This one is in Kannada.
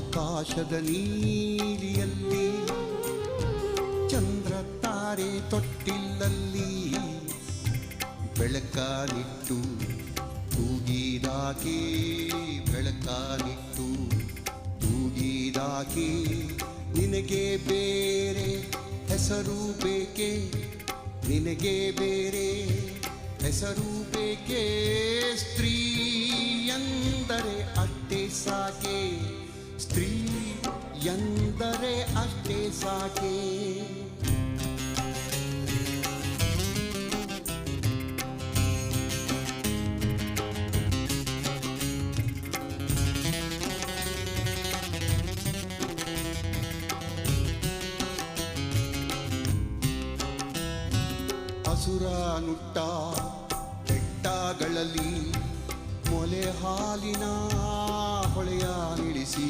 ಆಕಾಶದ ನೀಲಿಯಲ್ಲಿ ಚಂದ್ರ ತಾರೆ ತೊಟ್ಟಿಲ್ಲಲ್ಲಿ ಬೆಳಕಾನಿಟ್ಟು ತೂಗಿದಾಕಿ ಬೆಳಕಾನಿಟ್ಟು ತೂಗಿದಾಕಿ ನಿನಗೆ ಬೇರೆ ಹೆಸರು ಬೇಕೆ ನಿನಗೆ ಬೇರೆ ಹೆಸರು ಬೇಕೆ ಸ್ತ್ರೀ ಎಂದರೆ ಅಷ್ಟೇ ಸಾಕೆ ಸ್ತ್ರೀ ಎಂದರೆ ಅಷ್ಟೇ ಸಾಕೆ ಹಸುರ ನುಟ್ಟ ಬೆಟ್ಟಗಳಲ್ಲಿ ಮೊಲೆ ಹಾಲಿನ ಹೊಳೆಯ ನಿಲ್ಲಿಸಿ